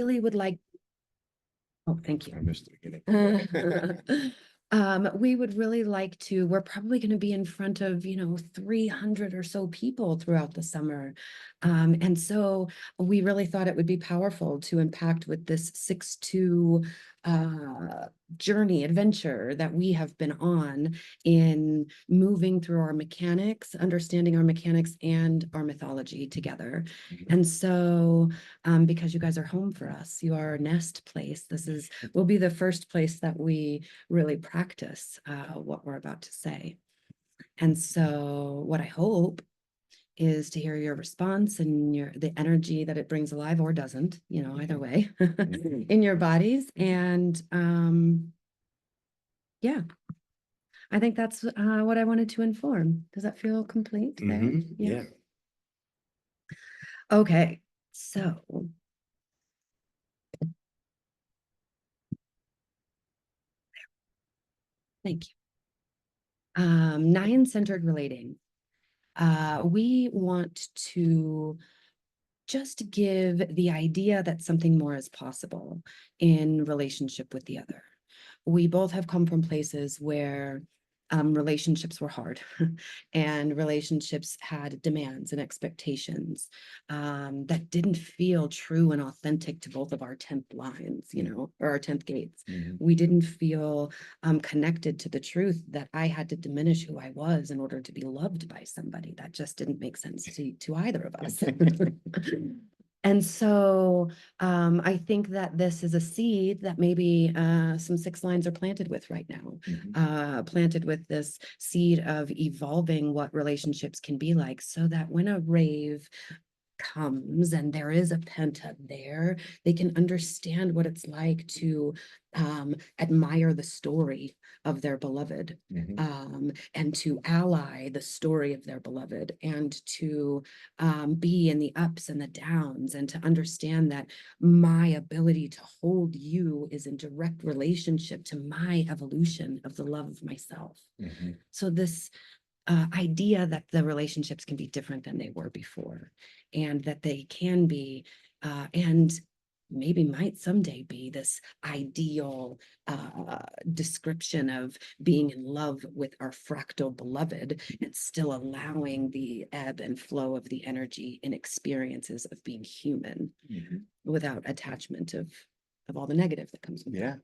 really would like, oh, thank you. I missed the beginning. We would really like to, we're probably going to be in front of, 300 or so people throughout the summer. And so we really thought it would be powerful to impact with this 6-2 journey, adventure that we have been on in moving through our mechanics, understanding our mechanics and our mythology together. And so because you guys are home for us, you are our nest place. Will be the first place that we really practice what we're about to say. And so what I hope is to hear your response and the energy that it brings alive or doesn't, either way, in your bodies. And yeah, I think that's what I wanted to inform. Does that feel complete there? Yeah. Okay, so thank you. Nine-centered relating. We want to just give the idea that something more is possible in relationship with the other. We both have come from places where relationships were hard and relationships had demands and expectations that didn't feel true and authentic to both of our 10th lines, or our 10th gates. We didn't feel connected to the truth that I had to diminish who I was in order to be loved by somebody. That just didn't make sense to either of us. And so I think that this is a seed that maybe some 6 lines are planted with right now, planted with this seed of evolving what relationships can be like, so that when a rave comes and there is a penta there, they can understand what it's like to admire the story of their beloved, and to ally the story of their beloved, and to be in the ups and the downs, and to understand that my ability to hold you is in direct relationship to my evolution of the love of myself. So this idea that the relationships can be different than they were before, and that they can be and maybe might someday be this ideal description of being in love with our fractal beloved, and still allowing the ebb and flow of the energy and experiences of being human without attachment of all the negative that comes with that.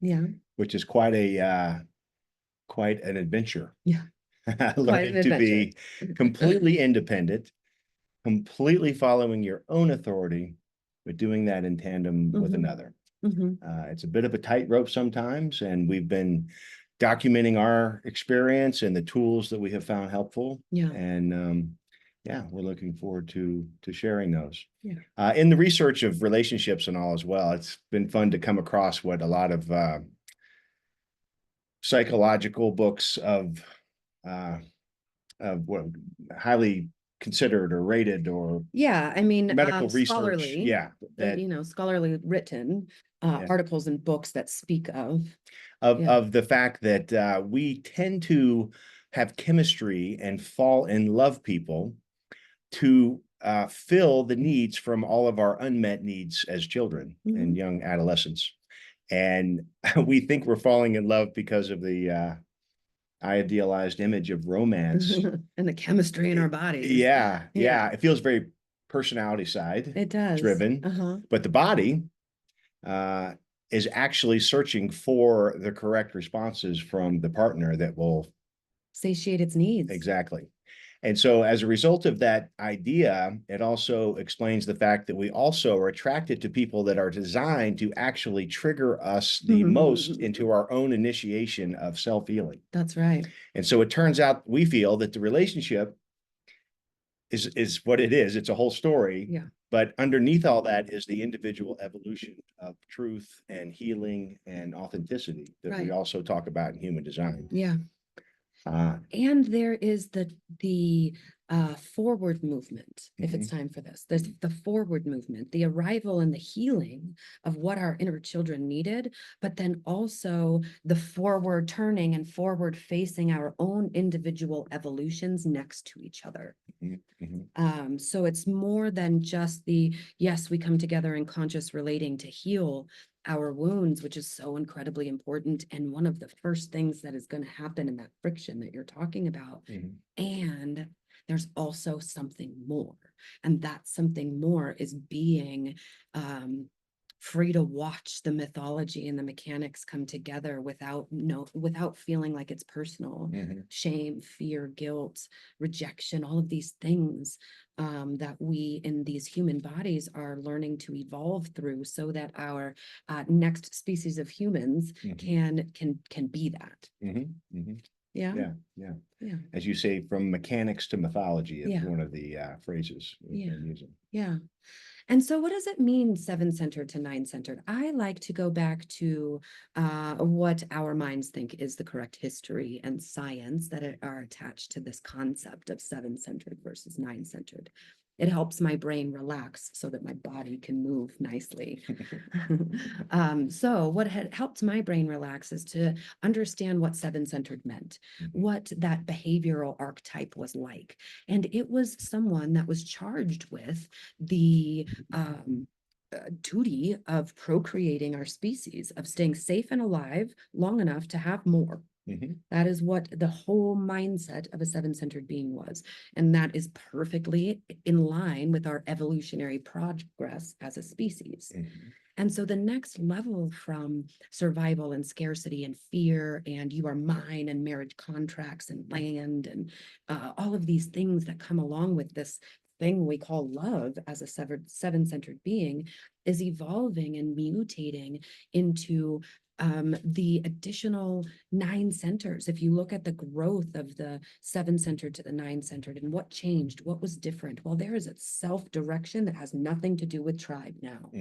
Yeah. Which is quite an adventure. Yeah. Learning to be completely independent, completely following your own authority, but doing that in tandem with another. It's a bit of a tightrope sometimes, and we've been documenting our experience and the tools that we have found helpful. And we're looking forward to sharing those. In the research of relationships and all as well, it's been fun to come across what a lot of psychological books of what highly considered or rated, or medical research, scholarly, scholarly written articles and books that speak of the fact that we tend to have chemistry and fall in love people to fill the needs from all of our unmet needs as children and young adolescents. And we think we're falling in love because of the idealized image of romance and the chemistry in our bodies. It feels very personality side driven, but the body is actually searching for the correct responses from the partner that will satiate its needs. Exactly. And so as a result of that idea, it also explains the fact that we also are attracted to people that are designed to actually trigger us the most into our own initiation of self-healing. That's right. And so it turns out we feel that the relationship is what it is. It's a whole story. But underneath all that is the individual evolution of truth and healing and authenticity that we also talk about in human design. And there is the forward movement, if it's time for this. There's the forward movement, the arrival and the healing of what our inner children needed, but then also the forward turning and forward facing our own individual evolutions next to each other. So it's more than just the, yes, we come together in conscious relating to heal our wounds, which is so incredibly important. And one of the first things that is going to happen in that friction that you're talking about. And there's also something more. And that something more is being free to watch the mythology and the mechanics come together without feeling like it's personal. Shame, fear, guilt, rejection, all of these things that we in these human bodies are learning to evolve through, so that our next species of humans can be that. Yeah. As you say, from mechanics to mythology is one of the phrases we've been using. And so what does it mean, seven-centered to nine-centered? I like to go back to what our minds think is the correct history and science that are attached to this concept of seven-centered versus nine-centered. It helps my brain relax so that my body can move nicely. So what had helped my brain relax is to understand what seven-centered meant, what that behavioral archetype was like. And it was someone that was charged with the duty of procreating our species, of staying safe and alive long enough to have more. That is what the whole mindset of a seven-centered being was. And that is perfectly in line with our evolutionary progress as a species. And so the next level from survival and scarcity and fear and you are mine and marriage contracts and land and all of these things that come along with this thing we call love as a seven-centered being is evolving and mutating into the additional nine centers. If you look at the growth of the seven-centered to the nine-centered and what changed, what was different, well, there is a self-direction that has nothing to do with tribe now.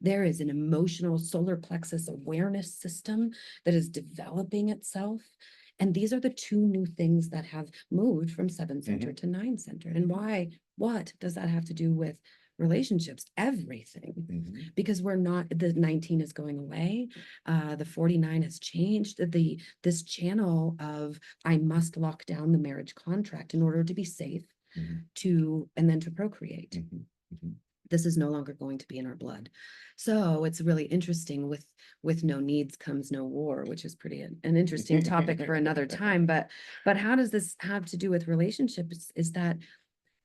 There is an emotional solar plexus awareness system that is developing itself. And these are the two new things that have moved from seven-centered to nine-centered. And why? What does that have to do with relationships? Everything. Because we're not, the 19 is going away. The 49 has changed. This channel of I must lock down the marriage contract in order to be safe and then to procreate. This is no longer going to be in our blood. So it's really interesting with no needs comes no war, which is pretty an interesting topic for another time. But how does this have to do with relationships? Is that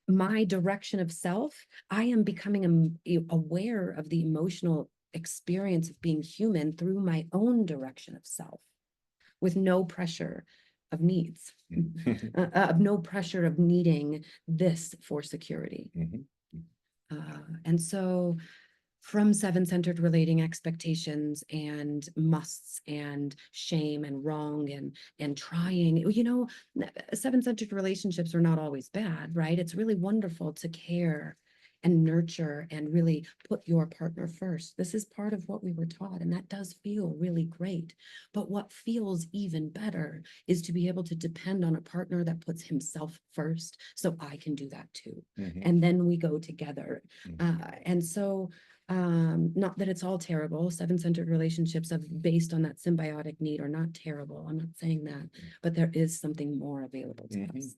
my direction of self, I am becoming aware of the emotional experience of being human through my own direction of self with no pressure of needs, of no pressure of needing this for security. And so from seven-centered relating expectations and musts and shame and wrong and trying, seven-centered relationships are not always bad, right? It's really wonderful to care and nurture and really put your partner first. This is part of what we were taught, and that does feel really great. But what feels even better is to be able to depend on a partner that puts himself first, so I can do that too. And then we go together. And so not that it's all terrible. Seven-centered relationships based on that symbiotic need are not terrible. I'm not saying that, but there is something more available to us.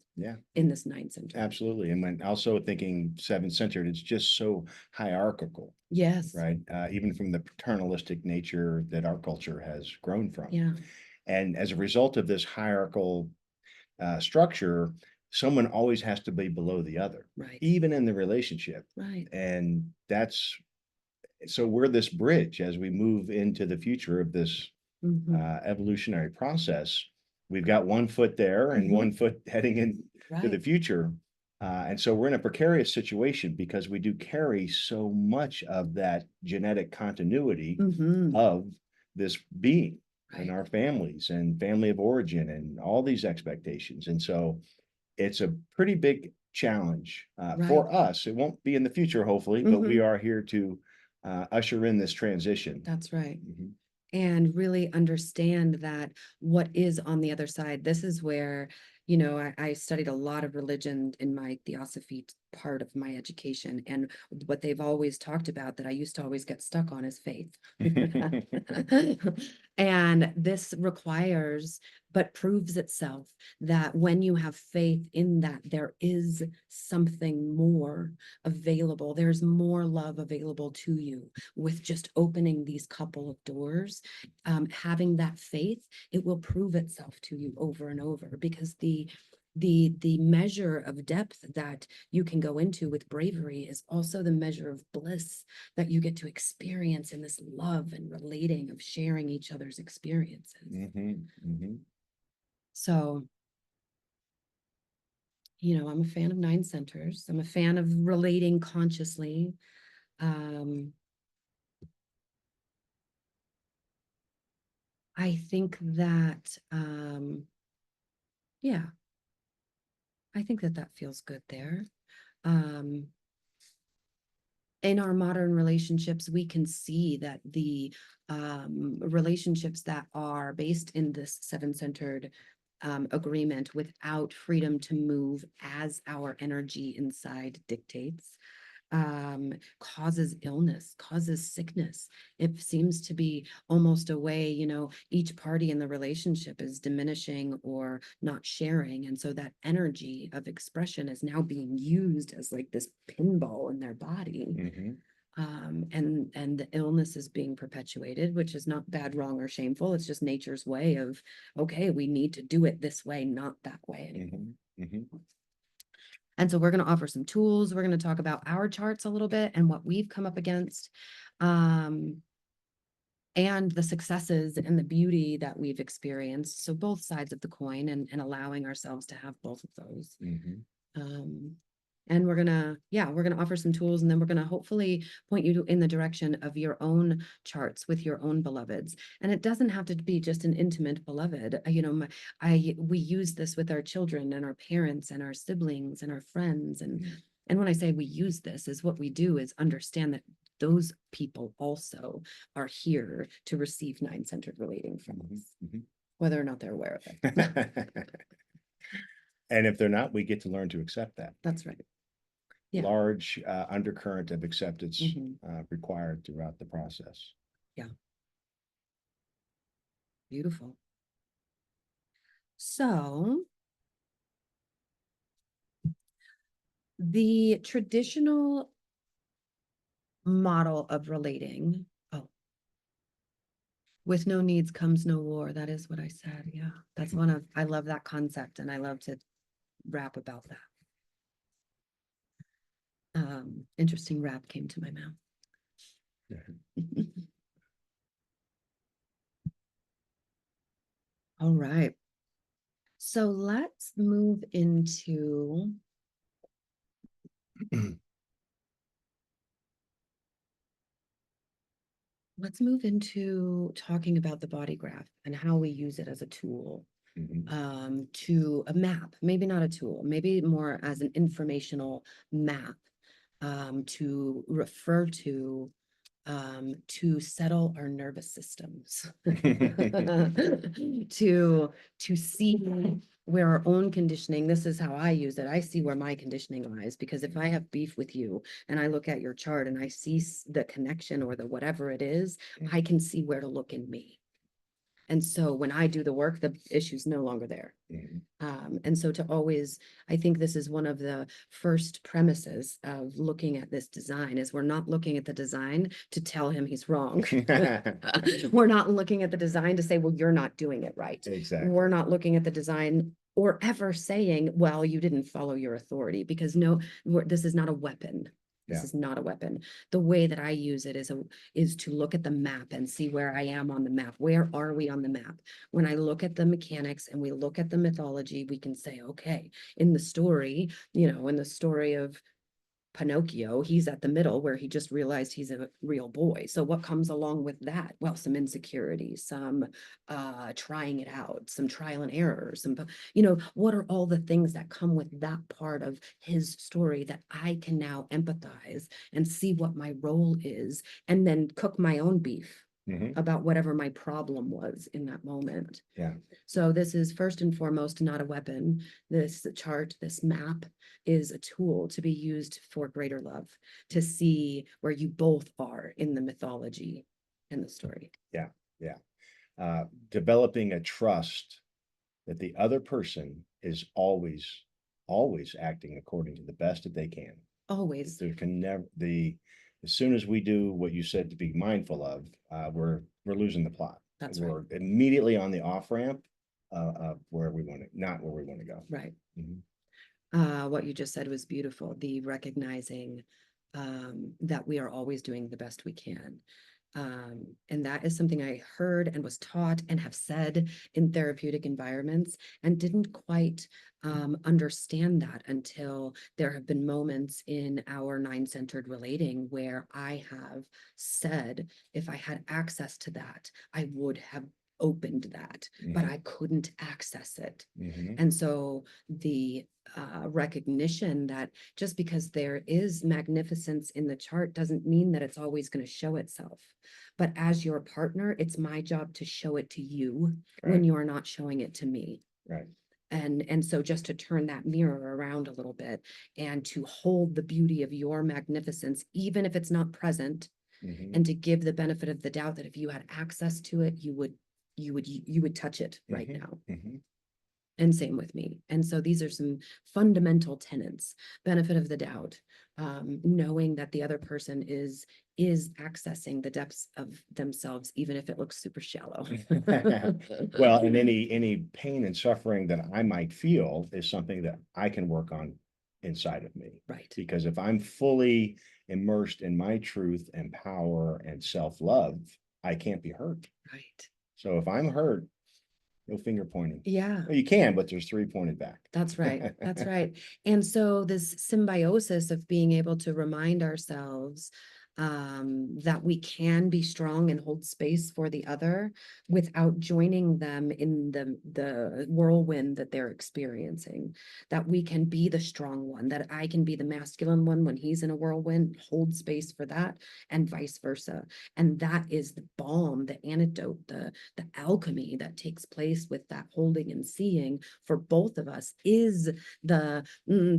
In this nine-centered. Absolutely. And when also thinking seven-centered, it's just so hierarchical. Yes. Right. Even from the paternalistic nature that our culture has grown from. And as a result of this hierarchical structure, someone always has to be below the other, even in the relationship. And so we're this bridge as we move into the future of this evolutionary process. We've got one foot there and one foot heading into the future. And so we're in a precarious situation because we do carry so much of that genetic continuity of this being in our families and family of origin and all these expectations. And so it's a pretty big challenge for us. It won't be in the future, hopefully, but we are here to usher in this transition. That's right. And really understand that what is on the other side. This is where I studied a lot of religion in my theosophy part of my education, and what they've always talked about that I used to always get stuck on is faith. And this requires, but proves itself, that when you have faith in that, there is something more available. There's more love available to you with just opening these couple of doors. Having that faith, it will prove itself to you over and over, because the measure of depth that you can go into with bravery is also the measure of bliss that you get to experience in this love and relating, of sharing each other's experiences. So, I'm a fan of 9 centers. I'm a fan of relating consciously. I think that, yeah, I think that that feels good there. In our modern relationships, we can see that the relationships that are based in this 7-centered agreement, without freedom to move as our energy inside dictates, causes illness, causes sickness. It seems to be almost a way, each party in the relationship is diminishing or not sharing. And so that energy of expression is now being used as like this pinball in their body. And the illness is being perpetuated, which is not bad, wrong, or shameful. It's just nature's way of, okay, we need to do it this way, not that way anymore. And so we're going to offer some tools. We're going to talk about our charts a little bit and what we've come up against, and the successes and the beauty that we've experienced. So both sides of the coin, and allowing ourselves to have both of those. And we're gonna offer some tools, and then we're gonna hopefully point you in the direction of your own charts with your own beloveds. And it doesn't have to be just an intimate beloved. We use this with our children and our parents and our siblings and our friends. And when I say we use this, is what we do is understand that those people also are here to receive 9-centered relating from us, whether or not they're aware of it. And if they're not, we get to learn to accept that. That's right. Large undercurrent of acceptance required throughout the process. Yeah. Beautiful. So the traditional model of relating, with no needs comes no war. That is what I said. Yeah. That's I love that concept, and I love to rap about that. Interesting rap came to my mouth. All right. So let's move into talking about the body graph and how we use it as a tool, to a map, maybe not a tool, maybe more as an informational map, to refer to settle our nervous systems, to see where our own conditioning. This is how I use it. I see where my conditioning lies, because if I have beef with you and I look at your chart and I see the connection or the whatever it is, I can see where to look in me. And so when I do the work, the issue's no longer there. And so I think this is one of the first premises of looking at this design, is we're not looking at the design to tell him he's wrong. We're not looking at the design to say, well, you're not doing it right. Exactly. We're not looking at the design or ever saying, well, you didn't follow your authority, because this is not a weapon. This is not a weapon. The way that I use it is to look at the map and see where I am on the map. Where are we on the map? When I look at the mechanics and we look at the mythology, we can say, okay, in the story, in the story of Pinocchio, he's at the middle where he just realized he's a real boy. So what comes along with that? Well, some insecurity, some trying it out, some trial and error, what are all the things that come with that part of his story that I can now empathize and see what my role is, and then cook my own beef. about whatever my problem was in that moment. Yeah. So this is first and foremost not a weapon. This chart, this map is a tool to be used for greater love, to see where you both are in the mythology and the story. Yeah. Yeah. Developing a trust that the other person is always acting according to the best that they can. Always. There can never as soon as we do what you said to be mindful of, we're losing the plot. That's we're right. Immediately on the off ramp where we want to, not where we want to go. Right. Mm-hmm. What you just said was beautiful. The recognizing that we are always doing the best we can. And that is something I heard and was taught and have said in therapeutic environments, and didn't quite understand that until there have been moments in our nine-centered relating where I have said, if I had access to that, I would have opened that, but I couldn't access it. And so the recognition that just because there is magnificence in the chart doesn't mean that it's always going to show itself. But as your partner, it's my job to show it to you when you're not showing it to me. Right. And so just to turn that mirror around a little bit and to hold the beauty of your magnificence, even if it's not present, and to give the benefit of the doubt that if you had access to it, you would touch it right now. And same with me. And so these are some fundamental tenets: benefit of the doubt, knowing that the other person is accessing the depths of themselves, even if it looks super shallow. Well, and any pain and suffering that I might feel is something that I can work on inside of me. Right. Because if I'm fully immersed in my truth and power and self-love, I can't be hurt. Right. So if I'm hurt, no finger pointing. Yeah. Well, you can, but there's three pointed back. That's right. That's right. And so this symbiosis of being able to remind ourselves that we can be strong and hold space for the other without joining them in the whirlwind that they're experiencing, that we can be the strong one, that I can be the masculine one when he's in a whirlwind, hold space for that, and vice versa. And that is the balm, the antidote, the alchemy that takes place with that holding and seeing for both of us, is the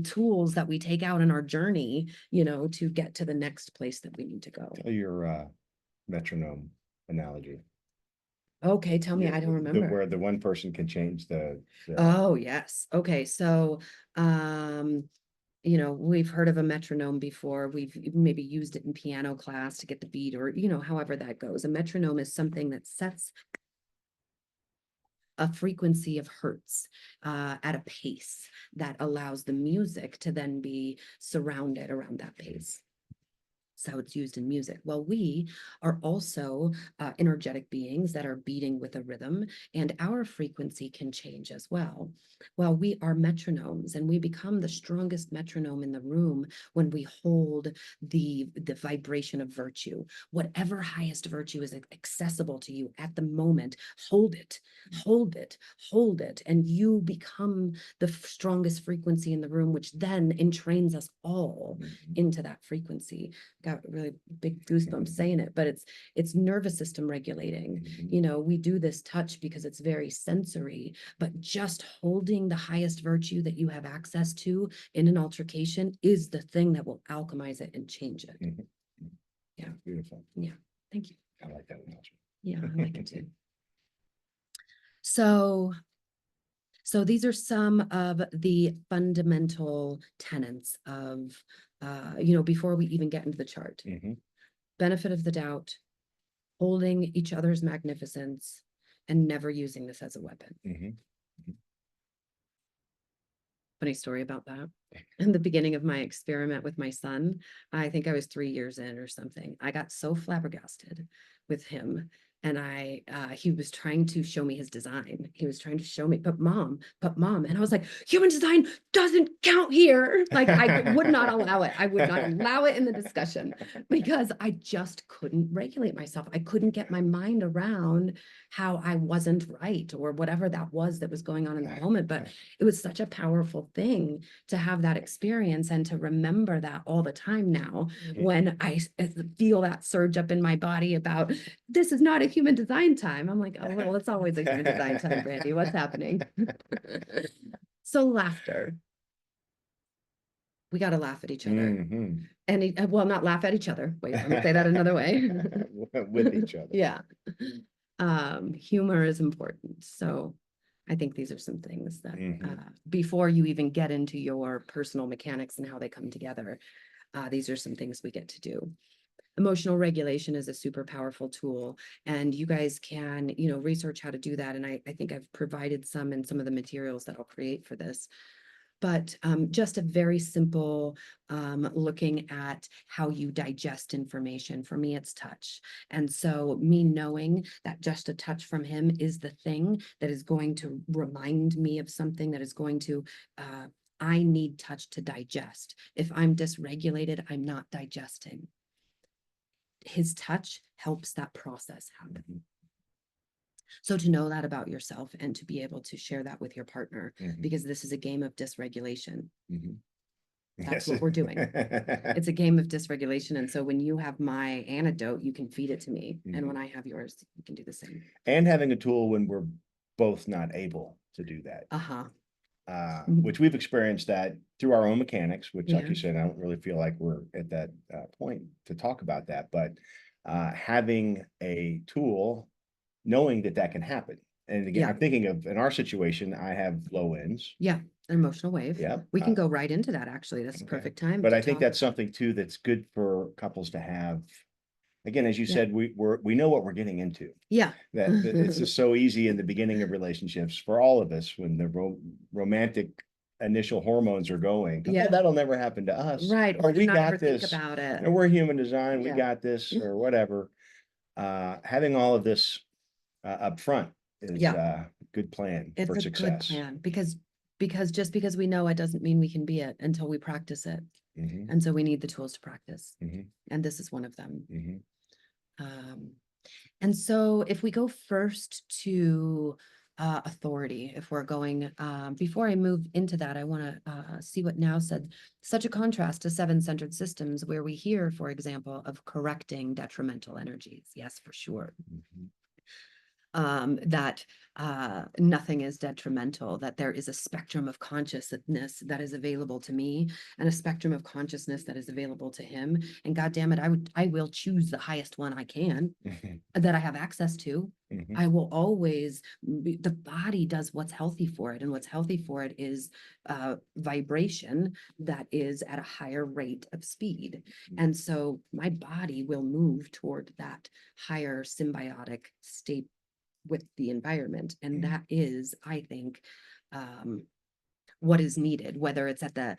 tools that we take out in our journey, to get to the next place that we need to go. Tell your metronome analogy. Okay, tell me. I don't remember. Where the one person can change the. Oh, yes. Okay, so we've heard of a metronome before. We've maybe used it in piano class to get the beat, or however that goes. A metronome is something that sets a frequency of hertz at a pace that allows the music to then be surrounded around that pace. That's how it's used in music. Well, we are also energetic beings that are beating with a rhythm, and our frequency can change as well. Well, we are metronomes, and we become the strongest metronome in the room when we hold the vibration of virtue. Whatever highest virtue is accessible to you at the moment, hold it, hold it, hold it, and you become the strongest frequency in the room, which then entrains us all into that frequency. Got really big goosebumps saying it, but it's nervous system regulating. We do this touch because it's very sensory, but just holding the highest virtue that you have access to in an altercation is the thing that will alchemize it and change it. Yeah. Beautiful. Yeah. Thank you. I like that analogy. Yeah, I like it too. So these are some of the fundamental tenets of, before we even get into the chart. Benefit of the doubt, holding each other's magnificence, and never using this as a weapon. Funny story about that. In the beginning of my experiment with my son, I think I was 3 years in or something. I got so flabbergasted with him. And he was trying to show me his design. He was trying to show me, but mom. And I was like, human design doesn't count here. Like, I would not allow it. I would not allow it in the discussion because I just couldn't regulate myself. I couldn't get my mind around how I wasn't right or whatever that was going on in the moment. But it was such a powerful thing to have that experience and to remember that all the time now when I feel that surge up in my body about this is not human design time. I'm like, oh, well, it's always a human design time, Brandy. What's happening? So laughter. We got to laugh at each other. And well, not laugh at each other. Wait, let me say that another way. With each other. Yeah. Humor is important. So I think these are some things that before you even get into your personal mechanics and how they come together, these are some things we get to do. Emotional regulation is a super powerful tool, and you guys can, research how to do that. And I think I've provided some in some of the materials that I'll create for this. But just a very simple looking at how you digest information. For me, it's touch. And so me knowing that just a touch from him is the thing that is going to remind me of something, that is going to, I need touch to digest. If I'm dysregulated, I'm not digesting. His touch helps that process happen. So to know that about yourself and to be able to share that with your partner, because this is a game of dysregulation. That's what we're doing. It's a game of dysregulation. And so when you have my antidote, you can feed it to me. And when I have yours, you can do the same. And having a tool when we're both not able to do that. Which we've experienced that through our own mechanics, which, like you said, I don't really feel like we're at that point to talk about that. But having a tool, knowing that that can happen. And again, I'm thinking of, in our situation, I have low ends. Yeah, an emotional wave. Yeah. We can go right into that, actually. That's the perfect time. But I think that's something, too, that's good for couples to have. Again, as you said, we know what we're getting into. Yeah. That it's just so easy in the beginning of relationships for all of us when the romantic initial hormones are going. Yeah, oh, that'll never happen to us. Right. Or we got this. Think about it. Or we're human design. We got this, or whatever. Having all of this up front is a good plan for success. It's a good plan because just because we know it doesn't mean we can be it until we practice it. And so we need the tools to practice. And this is one of them. And so if we go first to authority, if we're going, before I move into that, I want to see what Now said. Such a contrast to seven-centered systems where we hear, for example, of correcting detrimental energies. Yes, for sure. That nothing is detrimental, that there is a spectrum of consciousness that is available to me and a spectrum of consciousness that is available to him. And God damn it, I will choose the highest one I can that I have access to. I will always, the body does what's healthy for it. And what's healthy for it is vibration that is at a higher rate of speed. And so my body will move toward that higher symbiotic state with the environment. And that is, I think, what is needed, whether it's at the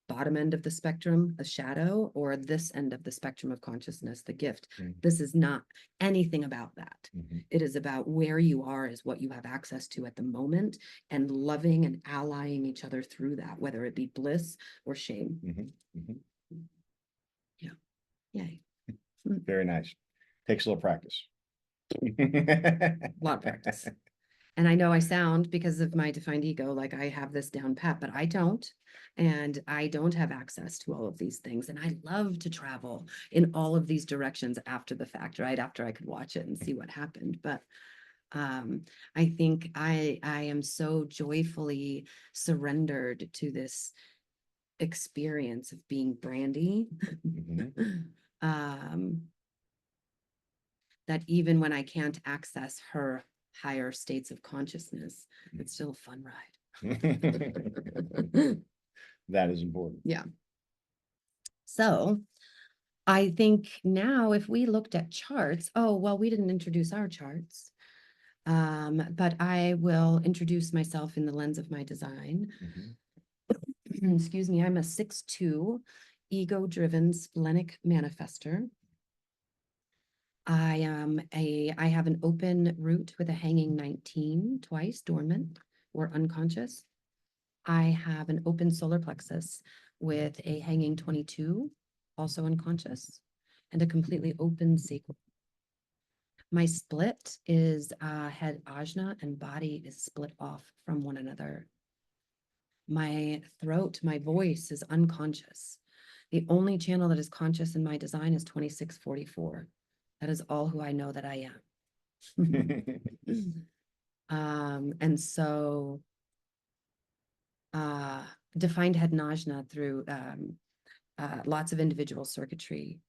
bottom end of the spectrum, a shadow, or this end of the spectrum of consciousness, the gift. This is not anything about that. It is about where you are is what you have access to at the moment, and loving and allying each other through that, whether it be bliss or shame. Yeah. Yay. Very nice. Takes a little practice. A lot of practice. And I know I sound, because of my defined ego, like I have this down pat, but I don't. And I don't have access to all of these things. And I love to travel in all of these directions after the fact, right? After I could watch it and see what happened. But I think I am so joyfully surrendered to this experience of being Brandy. That even when I can't access her higher states of consciousness, it's still a fun ride. That is important. Yeah. So I think now if we looked at charts, oh, well, we didn't introduce our charts, but I will introduce myself in the lens of my design. Excuse me, I'm a 6'2", ego-driven splenic manifester. I have an open root with a hanging 19, twice dormant or unconscious. I have an open solar plexus with a hanging 22, also unconscious, and a completely open sacral. My split is head ajna and body is split off from one another. My throat, my voice is unconscious. The only channel that is conscious in my design is 2644. That is all who I know that I am. And so defined head najna through lots of individual circuitry,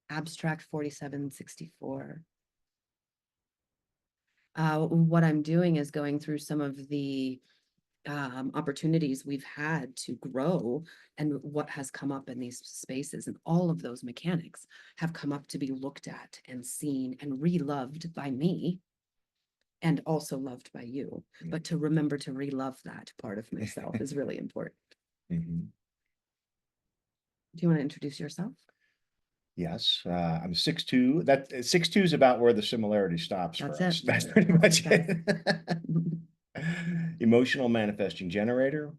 abstract 4764. What I'm doing is going through some of the opportunities we've had to grow and what has come up in these spaces, and all of those mechanics have come up to be looked at and seen and re-loved by me, and also loved by you. But to remember to re-love that part of myself is really important. Mm-hmm. Do you want to introduce yourself? Yes, I'm 6'2". That 6'2" is about where the similarity stops for us. That's pretty much it. Emotional manifesting generator,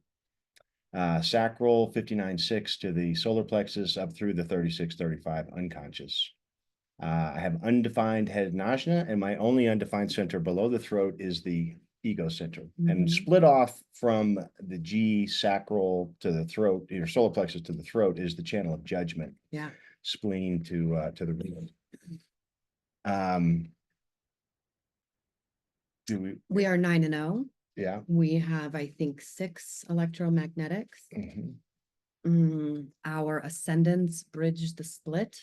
sacral 59.6 to the solar plexus up through the 36.35 unconscious. I have undefined head najna, and my only undefined center below the throat is the ego center. And split off from the G sacral to the throat, your solar plexus to the throat, is the channel of judgment. Yeah. Spleen to the real. We are 9 and 0. Yeah. We have, I think, 6 electromagnetics. Our ascendants bridge the split.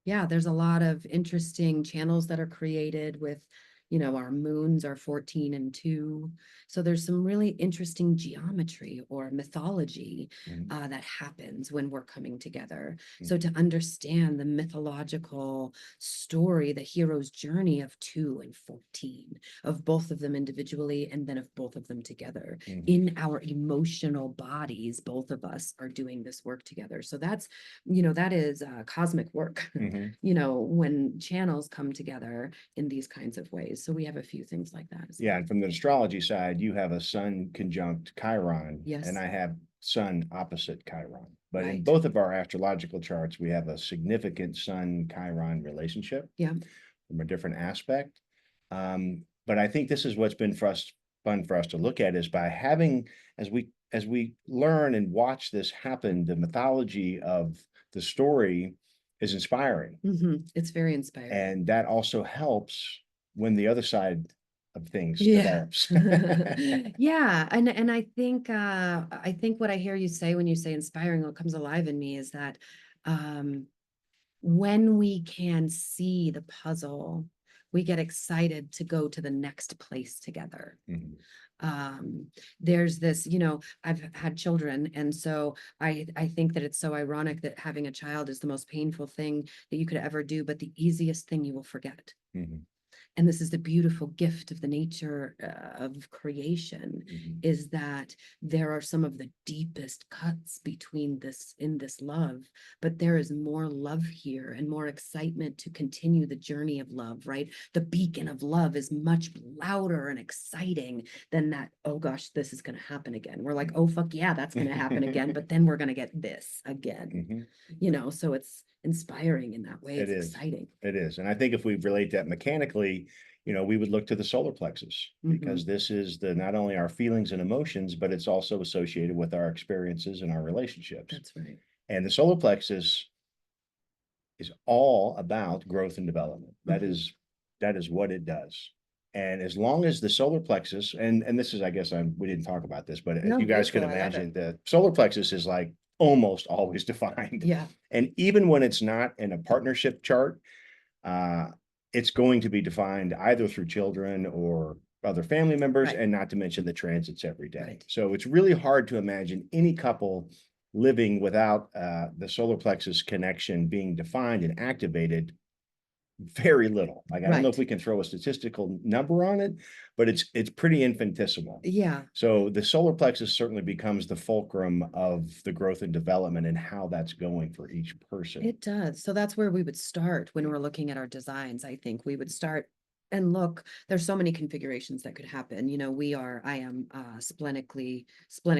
Yeah, there's a lot of interesting channels that are created with, you know, our moons are 14 and 2. So there's some really interesting geometry or mythology that happens when we're coming together. So to understand the mythological story, the hero's journey of 2 and 14, of both of them individually and then of both of them together in our emotional bodies, both of us are doing this work together. So that's, you know, that is cosmic work, you know, when channels come together in these kinds of ways. So we have a few things like that. Yeah, and from the astrology side, you have a sun conjunct Chiron, yes, and I have sun opposite Chiron. But in right. both of our astrological charts, we have a significant sun Chiron relationship. Yeah, from a different aspect. But I think this is what's been fun for us to look at, is by having, as we learn and watch this happen, the mythology of the story is inspiring. It's very inspiring. And that also helps when the other side of things develops. Yeah. And I think what I hear you say when you say inspiring, what comes alive in me is that when we can see the puzzle, we get excited to go to the next place together. There's this, you know, I've had children, and so I think that it's so ironic that having a child is the most painful thing that you could ever do, but the easiest thing you will forget. And this is the beautiful gift of the nature of creation, is that there are some of the deepest cuts between this, in this love, but there is more love here and more excitement to continue the journey of love, right? The beacon of love is much louder and exciting than that, oh gosh, this is going to happen again. We're like, oh, fuck yeah, that's going to happen again, but then we're going to get this again, you know, so it's inspiring in that way. It's exciting. It is. And I think if we relate that mechanically, you know, we would look to the solar plexus, because this is the, not only our feelings and emotions, but it's also associated with our experiences and our relationships. That's right. And the solar plexus is all about growth and development. That is what it does. And as long as the solar plexus, and this is, I guess we didn't talk about this, but as you guys could imagine, the solar plexus is like almost always defined. Yeah. And even when it's not in a partnership chart, it's going to be defined either through children or other family members, and not to mention the transits every day. So it's really hard to imagine any couple living without the solar plexus connection being defined and activated. Very little. Like, I don't know if we can throw a statistical number on it, but it's pretty infinitesimal. Yeah. So the solar plexus certainly becomes the fulcrum of the growth and development and how that's going for each person. It does. So that's where we would start when we're looking at our designs. I think we would start and look, there's so many configurations that could happen. You know, I am splenic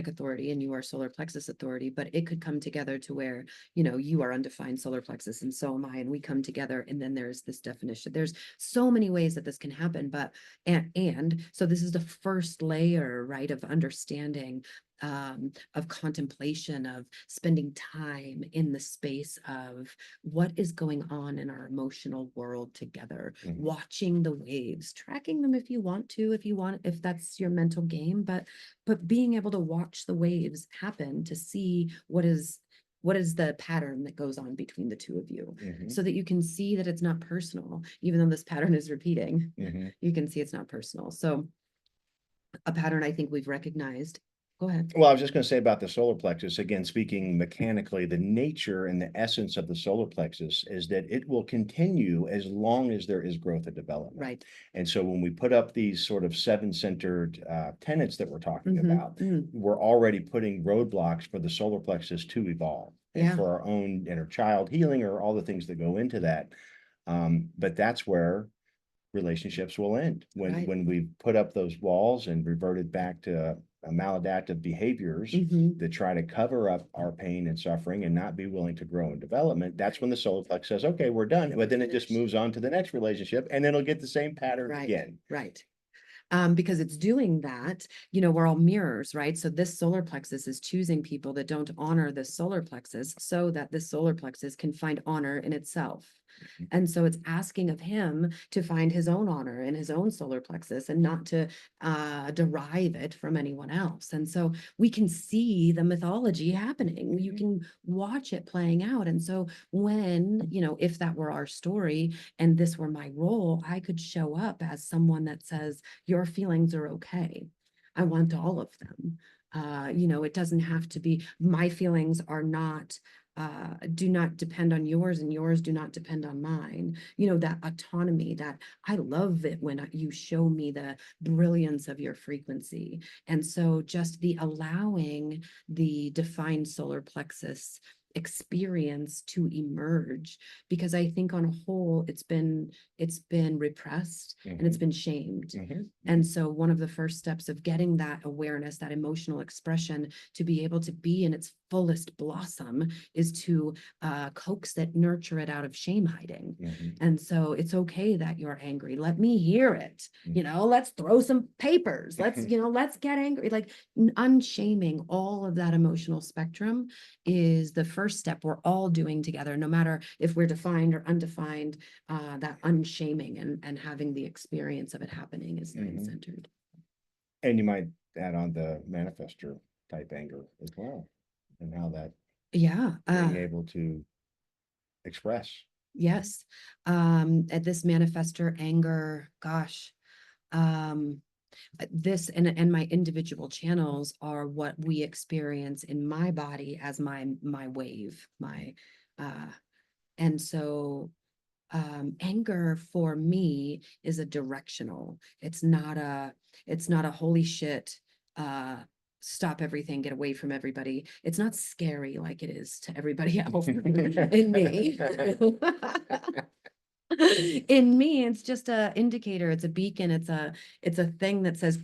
authority, and you are solar plexus authority, but it could come together to where, you know, you are undefined solar plexus and so am I, and we come together, and then there's this definition. There's so many ways that this can happen, but, and so this is the first layer, right, of understanding of contemplation, of spending time in the space of what is going on in our emotional world together, watching the waves, tracking them if you want to, if that's your mental game, but being able to watch the waves happen to see what is the pattern that goes on between the two of you, so that you can see that it's not personal, even though this pattern is repeating. You can see it's not personal. So a pattern I think we've recognized. Go ahead. Well, I was just going to say about the solar plexus, again, speaking mechanically, the nature and the essence of the solar plexus is that it will continue as long as there is growth and development. Right. And so when we put up these sort of seven-centered tenets that we're talking about, we're already putting roadblocks for the solar plexus to evolve and for our own inner child healing, or all the things that go into that. But that's where relationships will end, when we put up those walls and reverted back to maladaptive behaviors that try to cover up our pain and suffering and not be willing to grow in development. That's when the solar plexus says, okay, we're done. But then it just moves on to the next relationship, and it'll get the same pattern again. Right. Because it's doing that, we're all mirrors, right? So this solar plexus is choosing people that don't honor this solar plexus, so that this solar plexus can find honor in itself. And so it's asking of him to find his own honor in his own solar plexus, and not to derive it from anyone else. And so we can see the mythology happening. You can watch it playing out. And so when, if that were our story and this were my role, I could show up as someone that says, your feelings are okay. I want all of them. It doesn't have to be, my feelings are not do not depend on yours, and yours do not depend on mine. That autonomy, that I love it when you show me the brilliance of your frequency. And so just the allowing the defined solar plexus experience to emerge, because I think on a whole it's been repressed and it's been shamed. And so one of the first steps of getting that awareness, that emotional expression, to be able to be in its fullest blossom, is to coax it, nurture it out of shame hiding. And so it's okay that you're angry. Let me hear it. Let's throw some papers. Let's get angry. Like, unshaming all of that emotional spectrum is the first step we're all doing together, no matter if we're defined or undefined. That unshaming and having the experience of it happening is centered. And you might add on the manifestor type anger as well, and how that being able to express. Yes. At this manifestor anger, gosh, this and my individual channels are what we experience in my body as my wave, and so anger for me is a directional. It's not a holy shit, stop everything, get away from everybody. It's not scary like it is to everybody else. In me. In me, it's just a indicator, it's a beacon, it's a thing that says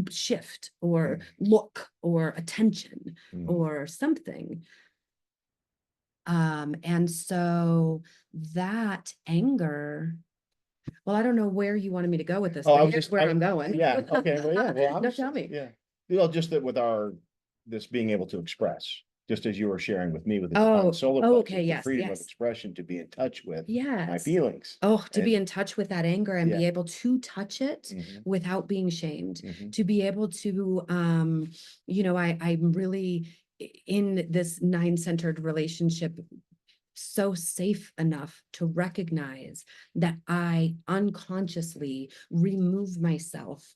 shift, or look, or attention, or something. And so that anger, well, I don't know where you wanted me to go with this, but here's where I'm going. Yeah, okay, well, yeah, well, No, tell me. Yeah, well, just that with this being able to express, just as you were sharing with me with the solar plexus, okay, yes, the freedom of expression, to be in touch with my yes, feelings. to be in touch with that anger and be able to touch it without being shamed, to be able to, I'm really in this 9-centered relationship, so safe enough to recognize that I unconsciously remove myself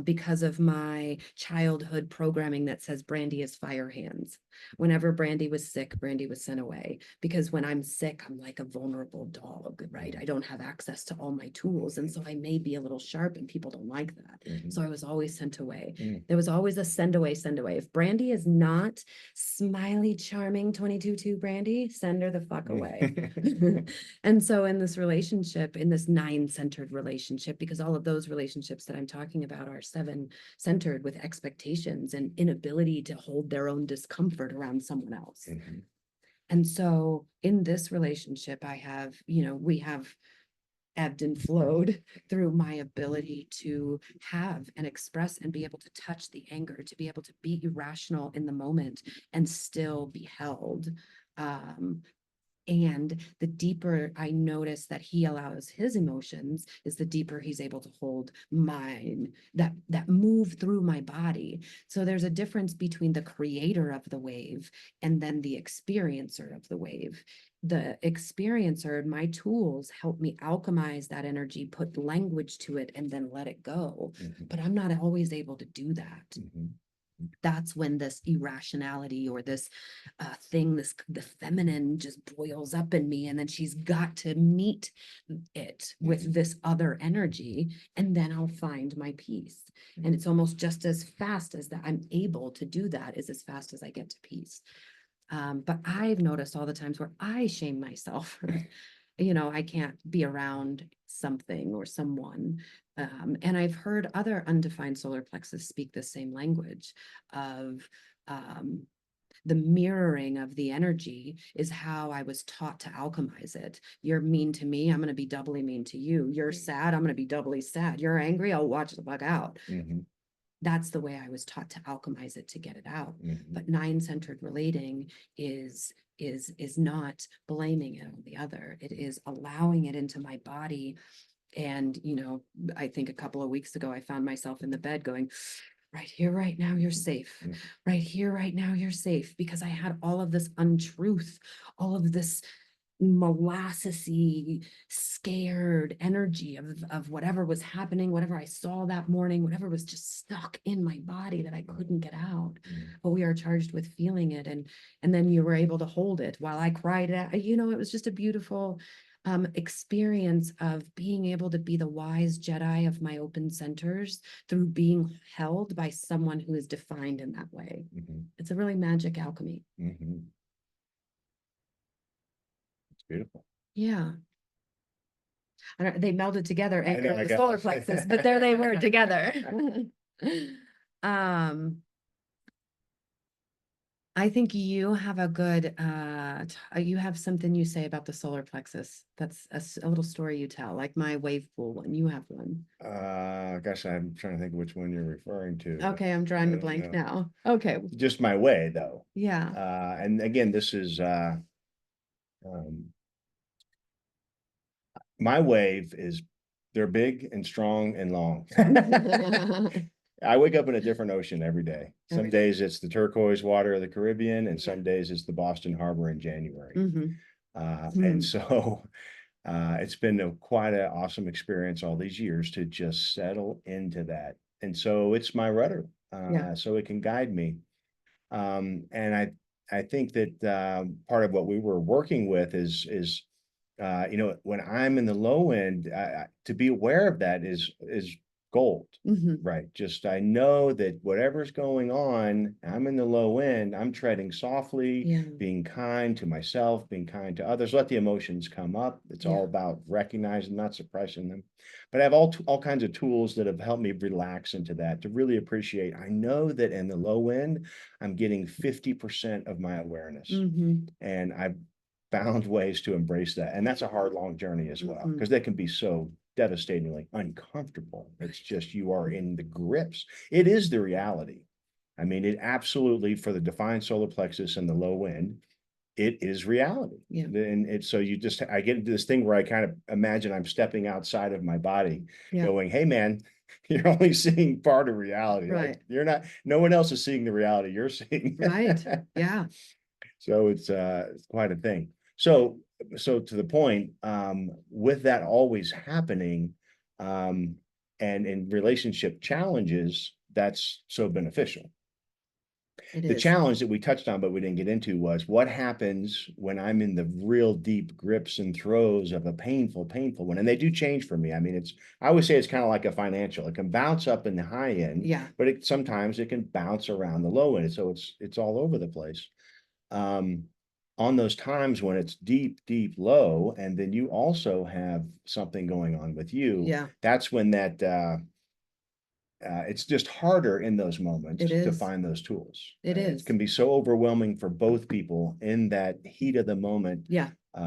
because of my childhood programming that says Brandy is fire hands. Whenever Brandy was sick, Brandy was sent away, because when I'm sick, I'm like a vulnerable dog, right? I don't have access to all my tools. And so I may be a little sharp, and people don't like that. So I was always sent away. There was always a send away, send away. If Brandy is not smiley, charming 22-2 Brandy, send her the fuck away. And so in this relationship, in this 9-centered relationship, because all of those relationships that I'm talking about are 7-centered, with expectations and inability to hold their own discomfort around someone else. And so in this relationship, I have, we have ebbed and flowed through my ability to have and express and be able to touch the anger, to be able to be irrational in the moment and still be held. And the deeper I notice that he allows his emotions is the deeper he's able to hold mine that move through my body. So there's a difference between the creator of the wave and then the experiencer of the wave. The experiencer, my tools help me alchemize that energy, put language to it, and then let it go. But I'm not always able to do that. That's when this irrationality or this thing, the feminine just boils up in me. And then she's got to meet it with this other energy. And then I'll find my peace. And it's almost just as fast as that I'm able to do that is as fast as I get to peace. But I've noticed all the times where I shame myself. I can't be around something or someone. And I've heard other undefined solar plexus speak the same language of the mirroring of the energy is how I was taught to alchemize it. You're mean to me, I'm going to be doubly mean to you. You're sad, I'm going to be doubly sad. You're angry, I'll watch the bug out. That's the way I was taught to alchemize it to get it out. But nine-centered relating is not blaming it on the other. It is allowing it into my body. And, I think a couple of weeks ago, I found myself in the bed going, right here, right now, you're safe. Right here, right now, you're safe. Because I had all of this untruth, all of this molassesy, scared energy of whatever was happening, whatever I saw that morning, whatever was just stuck in my body that I couldn't get out. But we are charged with feeling it. And then you were able to hold it while I cried out. It was just a beautiful experience of being able to be the wise Jedi of my open centers through being held by someone who is defined in that way. It's a really magic alchemy. It's beautiful. Yeah. They melded together and the solar plexus, but there they were together. I think you have a good, you have something you say about the solar plexus. That's a little story you tell, like my wave pool one. You have one. Gosh, I'm trying to think which one you're referring to. Okay, I'm drawing the blank now. Okay. Just my way, though. Yeah. And again, this is my wave is they're big and strong and long. I wake up in a different ocean every day. Some days it's the turquoise water of the Caribbean, and some days it's the Boston Harbor in January. And so it's been quite an awesome experience all these years to just settle into that. And so it's my rudder, so it can guide me. And I think that part of what we were working with is when I'm in the low end, to be aware of that is gold, right? Just I know that whatever's going on, I'm in the low end, I'm treading softly, being kind to myself, being kind to others, let the emotions come up. It's all about recognizing, not suppressing them. But I have all kinds of tools that have helped me relax into that, to really appreciate. I know that in the low end, I'm getting 50% of my awareness. And I've found ways to embrace that. And that's a hard, long journey as well, because that can be so devastatingly uncomfortable. It's just, you are in the grips. It is the reality. I mean, it absolutely, for the defined solar plexus and the low end, it is reality. And it's so I get into this thing where I kind of imagine I'm stepping outside of my body, going, hey man, you're only seeing part of reality. Right. Like, you're not, no one else is seeing the reality you're seeing. Right. Yeah. So it's quite a thing. So to the point, with that always happening, and in relationship challenges, that's so beneficial. The challenge that we touched on, but we didn't get into, was what happens when I'm in the real deep grips and throes of a painful one. And they do change for me. I mean, I always say it's kind of like a financial. It can bounce up in the high end, but sometimes it can bounce around the low end. So it's all over the place. On those times when it's deep low, and then you also have something going on with you, that's when that it's just harder in those moments to find those tools. It can be so overwhelming for both people in that heat of the moment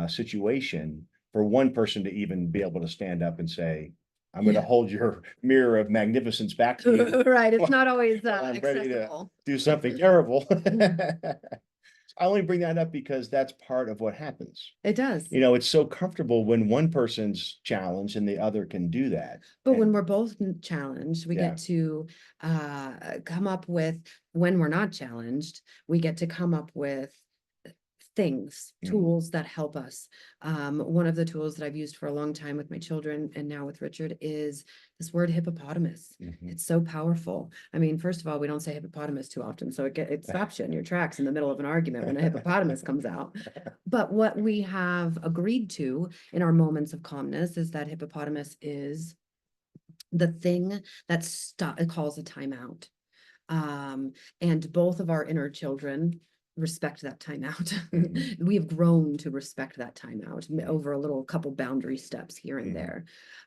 situation for one person to even be able to stand up and say, I'm going to Yeah. hold your mirror of magnificence back to you. Right. It's not always I'm ready to accessible. do something terrible. I only bring that up because that's part of what happens. It does. You know, it's so comfortable when one person's challenged and the other can do that. But when we're both challenged, we Yeah. get to come up with, when we're not challenged, we get to come up with things, tools that help us. One of the tools that I've used for a long time with my children and now with Richard is this word hippopotamus. It's so powerful. I mean, first of all, we don't say hippopotamus too often, so it stops you in your tracks in the middle of an argument when a hippopotamus comes out. But what we have agreed to in our moments of calmness is that hippopotamus is the thing that it calls a timeout. And both of our inner children respect that timeout. We have grown to respect that timeout over a little couple boundary steps here and there.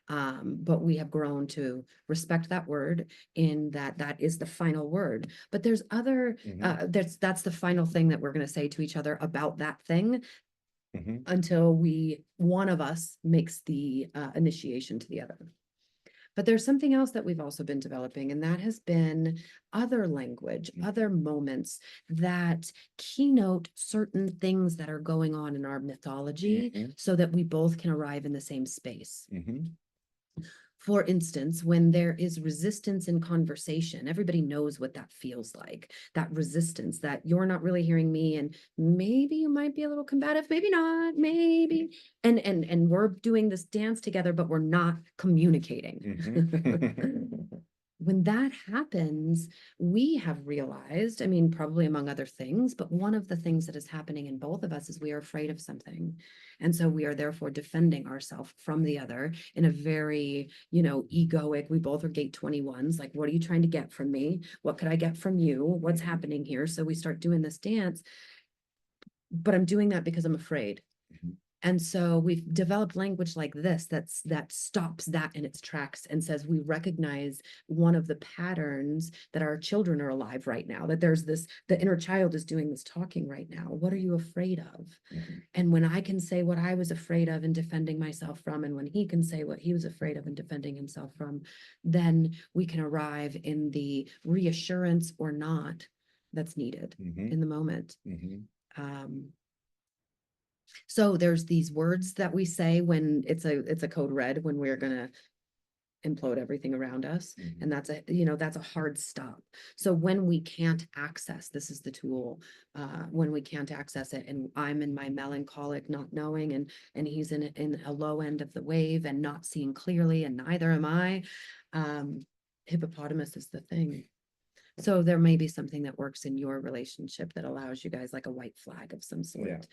But we have grown to respect that word, in that is the final word. But there's other, that's the final thing that we're going to say to each other about that thing until one of us makes the initiation to the other. But there's something else that we've also been developing, and that has been other language, other moments that keynote certain things that are going on in our mythology so that we both can arrive in the same space. For instance, when there is resistance in conversation, everybody knows what that feels like, that resistance, that you're not really hearing me, and maybe you might be a little combative, maybe not, maybe. And we're doing this dance together, but we're not communicating. When that happens, we have realized, I mean, probably among other things, but one of the things that is happening in both of us is we are afraid of something. And so we are therefore defending ourselves from the other in a very, egoic, we both are gate 21s. Like, what are you trying to get from me? What could I get from you? What's happening here? So we start doing this dance, but I'm doing that because I'm afraid. And so we've developed language like this that stops that in its tracks and says we recognize one of the patterns that our children are alive right now, that there's this, the inner child is doing this talking right now. What are you afraid of? And when I can say what I was afraid of and defending myself from, and when he can say what he was afraid of and defending himself from, then we can arrive in the reassurance or not that's needed in the moment. So there's these words that we say when it's a code red, when we're gonna implode everything around us. And that's a hard stop. So when we can't access, this is the tool, when we can't access it, and I'm in my melancholic not knowing, and he's in a low end of the wave and not seeing clearly, and neither am I, hippopotamus is the thing. So there may be something that works in your relationship that allows you guys, like a white flag of some sort.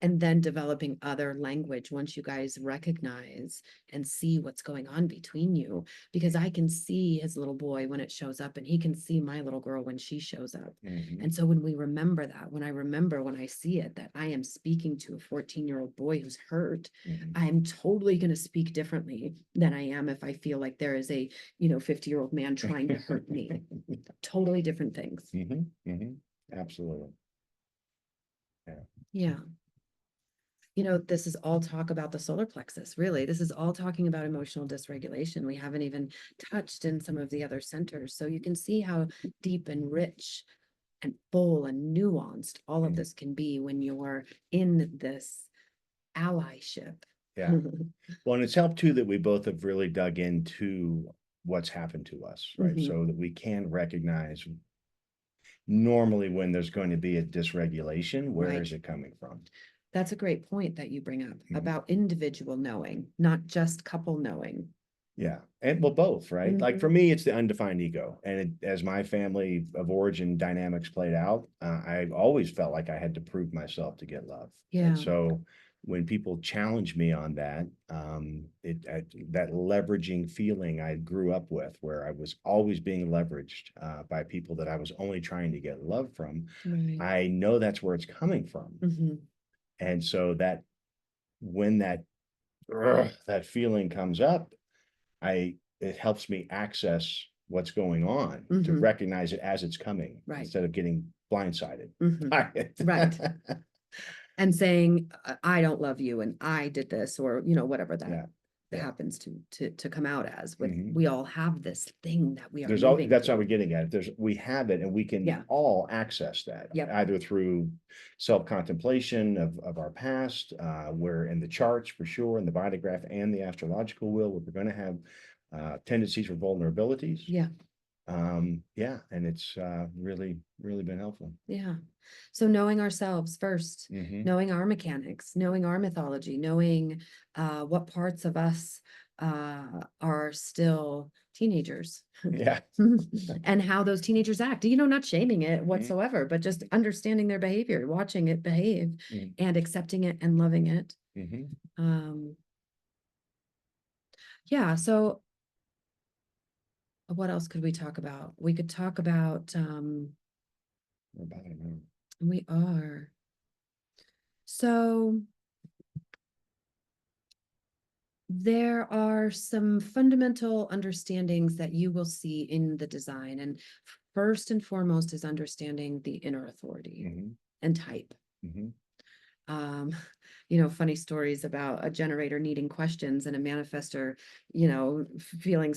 And then developing other language once you guys recognize and see what's going on between you, because I can see his little boy when it shows up, and he can see my little girl when she shows up. And so when we remember that, when I see it, that I am speaking to a 14-year-old boy who's hurt, I'm totally going to speak differently than I am if I feel like there is a 50-year-old man trying to hurt me. Totally different things. Absolutely. Yeah. This is all talk about the solar plexus, really. This is all talking about emotional dysregulation. We haven't even touched in some of the other centers. So you can see how deep and rich and full and nuanced all of this can be when you're in this allyship. Yeah. Well, and it's helped too that we both have really dug into what's happened to us, right? So that we can recognize normally when there's going to be a dysregulation, where is it coming from? That's a great point that you bring up about individual knowing, not just couple knowing. Yeah. And well, both, right? Like for me, it's the undefined ego. And as my family of origin dynamics played out, I always felt like I had to prove myself to get love. Yeah. And so when people challenge me on that, that leveraging feeling I grew up with, where I was always being leveraged by people that I was only trying to get love from, I know that's where it's coming from. And so that when that feeling comes up, it helps me access what's going on, to recognize it as it's coming, instead of getting blindsided by it. Right. and saying, I don't love you and I did this, or, whatever that happens to come out as. With we all have this thing that we are moving that's how through. we're getting at it. We have it, and we can all access that either through self-contemplation of our past. We're in the charts for sure, in the body graph and the astrological wheel, where we're going to have tendencies for vulnerabilities. And it's really been helpful. So knowing ourselves first, knowing our mechanics, knowing our mythology, knowing what parts of us are still teenagers. And how those teenagers act, not shaming it whatsoever, but just understanding their behavior, watching it behave, and accepting it and loving it. So what else could we talk about? We could talk about we are. So there are some fundamental understandings that you will see in the design. And first and foremost is understanding the inner authority and type. Funny stories about a generator needing questions and a manifestor, feeling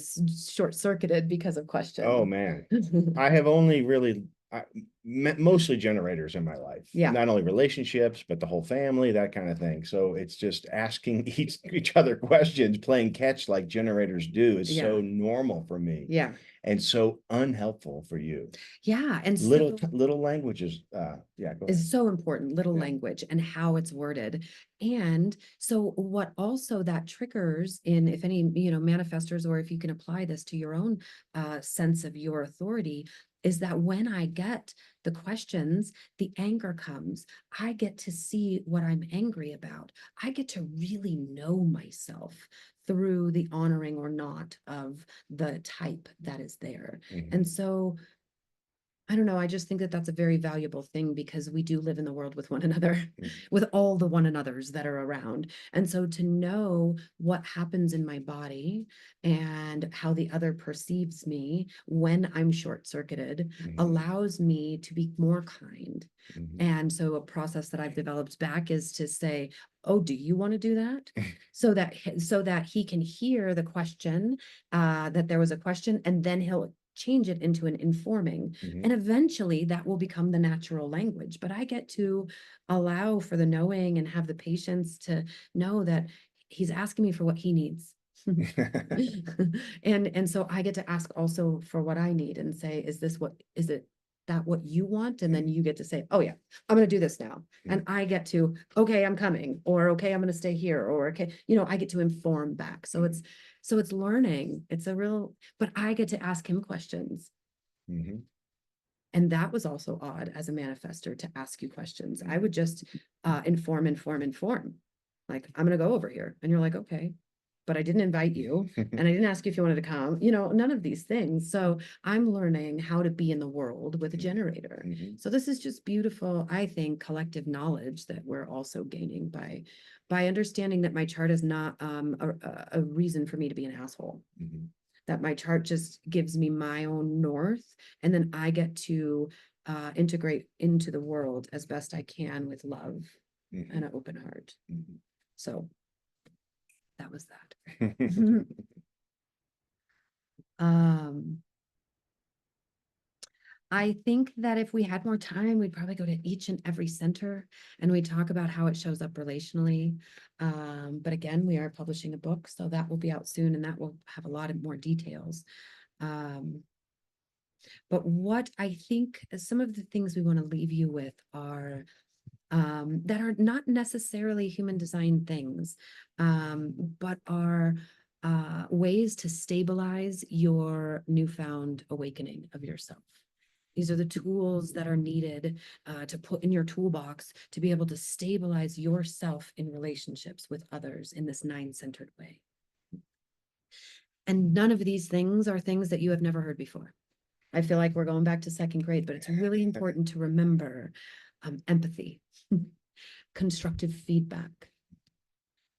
short-circuited because of questions. Oh man, I have only really mostly generators in my life. Not only relationships, but the whole family, that kind of thing. So it's just asking each other questions, playing catch like generators do is so normal for me. And so unhelpful for you. And little languages. Is so important. Little language and how it's worded. And so what also that triggers in, if any, manifestors, or if you can apply this to your own sense of your authority, is that when I get the questions, the anger comes. I get to see what I'm angry about. I get to really know myself through the honoring or not of the type that is there. And so I don't know, I just think that that's a very valuable thing, because we do live in the world with one another, with all the one another's that are around. And so to know what happens in my body and how the other perceives me when I'm short-circuited allows me to be more kind. And so a process that I've developed back is to say, oh, do you want to do that? So that he can hear the question, that there was a question, and then he'll change it into an informing. And eventually that will become the natural language. But I get to allow for the knowing and have the patience to know that he's asking me for what he needs. And so I get to ask also for what I need and say, is it that what you want? And then you get to say, oh yeah, I'm going to do this now. And I get to, okay, I'm coming, or okay, I'm going to stay here, or okay, I get to inform back. So it's learning. It's but I get to ask him questions. And that was also odd as a manifestor, to ask you questions. I would just inform. Like, I'm going to go over here. And you're like, okay, but I didn't invite you. And I didn't ask you if you wanted to come, none of these things. So I'm learning how to be in the world with a generator. So this is just beautiful, I think, collective knowledge that we're also gaining by understanding that my chart is not a reason for me to be an asshole. That my chart just gives me my own north, and then I get to integrate into the world as best I can with love and an open heart. So that was that. I think that if we had more time, we'd probably go to each and every center and we talk about how it shows up relationally. But again, we are publishing a book, so that will be out soon, and that will have a lot of more details. But what I think some of the things we want to leave you with are that are not necessarily human design things, but are ways to stabilize your newfound awakening of yourself. These are the tools that are needed to put in your toolbox to be able to stabilize yourself in relationships with others in this 9-centered way. And none of these things are things that you have never heard before. I feel like we're going back to 2nd grade, but it's really important to remember empathy, constructive feedback,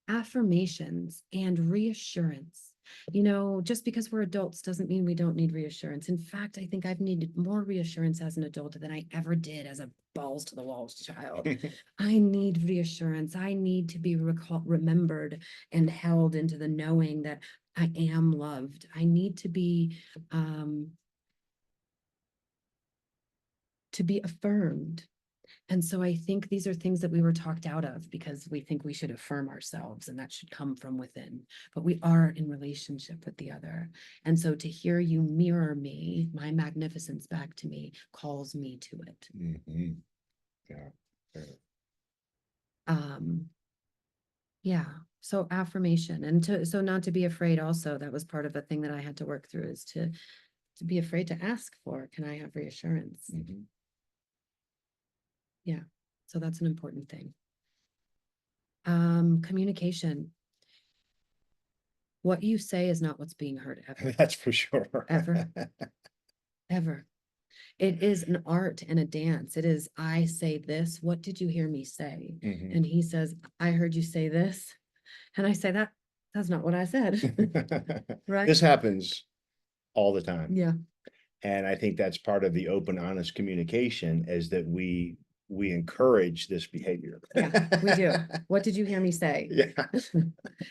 affirmations, and reassurance. You know, just because we're adults doesn't mean we don't need reassurance. In fact, I think I've needed more reassurance as an adult than I ever did as a balls to the walls child. I need reassurance. I need to be remembered and held into the knowing that I am loved. I need to be affirmed. And so I think these are things that we were talked out of because we think we should affirm ourselves and that should come from within. But we are in relationship with the other. And so to hear you mirror me, my magnificence back to me, calls me to it. Mm-hmm. Yeah. Yeah. So affirmation and so not to be afraid also, that was part of a thing that I had to work through is to be afraid to ask for, can I have reassurance? Mm-hmm. Yeah. So that's an important thing. Communication. What you say is not what's being heard ever. That's for sure. Ever. Ever. It is an art and a dance. It is, I say this. What did you hear me say? Mm-hmm. And he says, I heard you say this. And I say that's not what I said. Right. This happens all the time. Yeah. And I think that's part of the open, honest communication is that we encourage this behavior. Yeah, we do. What did you hear me say? Yeah.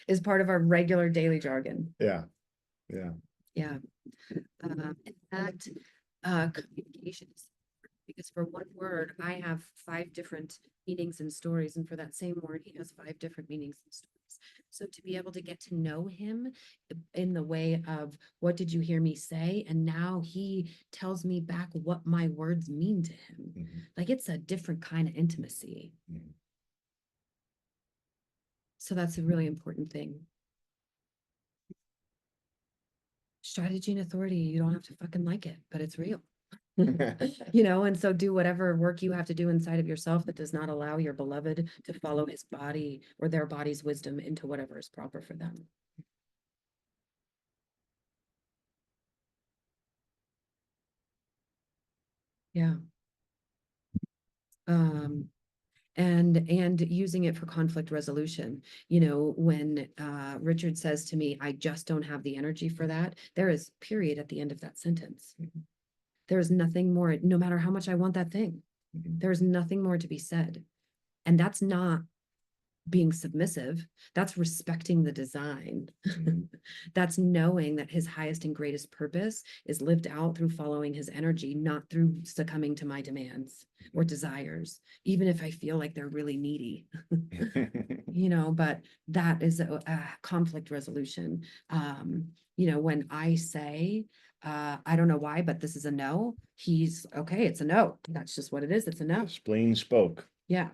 Is part of our regular daily jargon. Yeah. Yeah. Yeah. In fact, communication is because for one word, I have 5 different meanings and stories, and for that same word, he has 5 different meanings and stories. So to be able to get to know him in the way of what did you hear me say, and now he tells me back what my words mean to him. Mm-hmm. Like it's a different kind of intimacy. Mm-hmm. So that's a really important thing. Strategy and authority, you don't have to fucking like it, but it's real. You know, and so do whatever work you have to do inside of yourself that does not allow your beloved to follow his body or their body's wisdom into whatever is proper for them. Yeah. And using it for conflict resolution. You know, when Richard says to me, I just don't have the energy for that, there is period at the end of that sentence. There is nothing more, no matter how much I want that thing, there is nothing more to be said. And that's not being submissive, that's respecting the design. That's knowing that his highest and greatest purpose is lived out through following his energy, not through succumbing to my demands or desires, even if I feel like they're really needy. You know, but that is a conflict resolution. You know, when I say I don't know why, but this is a no, he's okay, it's a no, that's just what it is, it's a no. Spleen spoke. Yeah.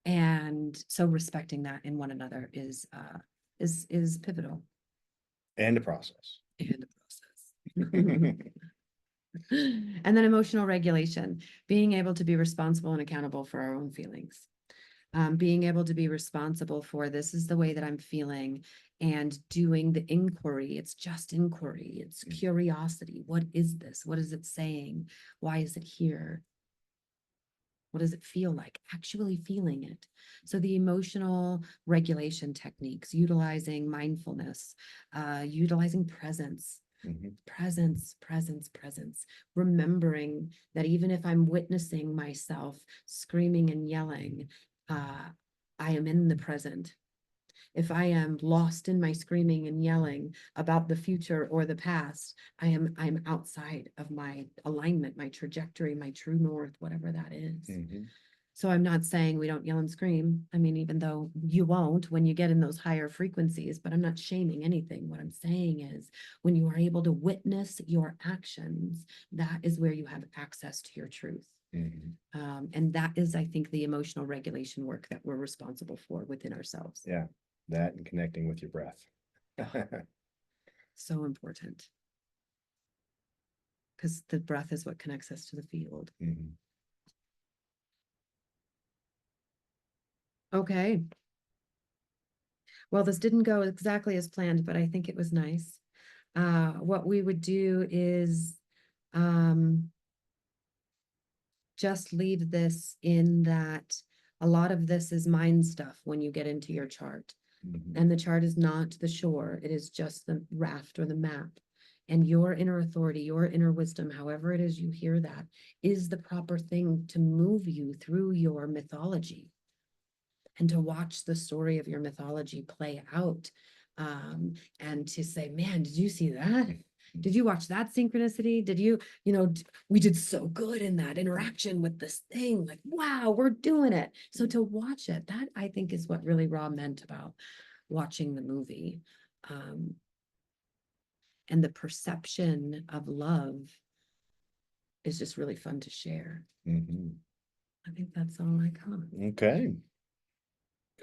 And so respecting that in one another is pivotal. And a process. And a process. And then emotional regulation, being able to be responsible and accountable for our own feelings. Being able to be responsible for this is the way that I'm feeling and doing the inquiry. It's just inquiry. It's curiosity. What is this? What is it saying? Why is it here? What does it feel like? Actually feeling it. So the emotional regulation techniques, utilizing mindfulness, utilizing presence, presence, remembering that even if I'm witnessing myself screaming and yelling, I am in the present. If I am lost in my screaming and yelling about the future or the past, I'm outside of my alignment, my trajectory, my true north, whatever that is. So I'm not saying we don't yell and scream. I mean, even though you won't when you get in those higher frequencies, but I'm not shaming anything. What I'm saying is when you are able to witness your actions, that is where you have access to your truth. And that is, I think, the emotional regulation work that we're responsible for within ourselves. Yeah, that and connecting with your breath. So important. Because the breath is what connects us to the field. Okay. Well, this didn't go exactly as planned, but I think it was nice. What we would do is just leave this in that a lot of this is mind stuff when you get into your chart. And the chart is not the shore. It is just the raft or the map. And your inner authority, your inner wisdom, however it is you hear that, is the proper thing to move you through your mythology and to watch the story of your mythology play out. And to say, man, did you see that? Did you watch that synchronicity? Did you, we did so good in that interaction with this thing. Like, wow, we're doing it. So to watch it, that I think is what really Raw meant about watching the movie. And the perception of love is just really fun to share. I think that's all I got. Okay.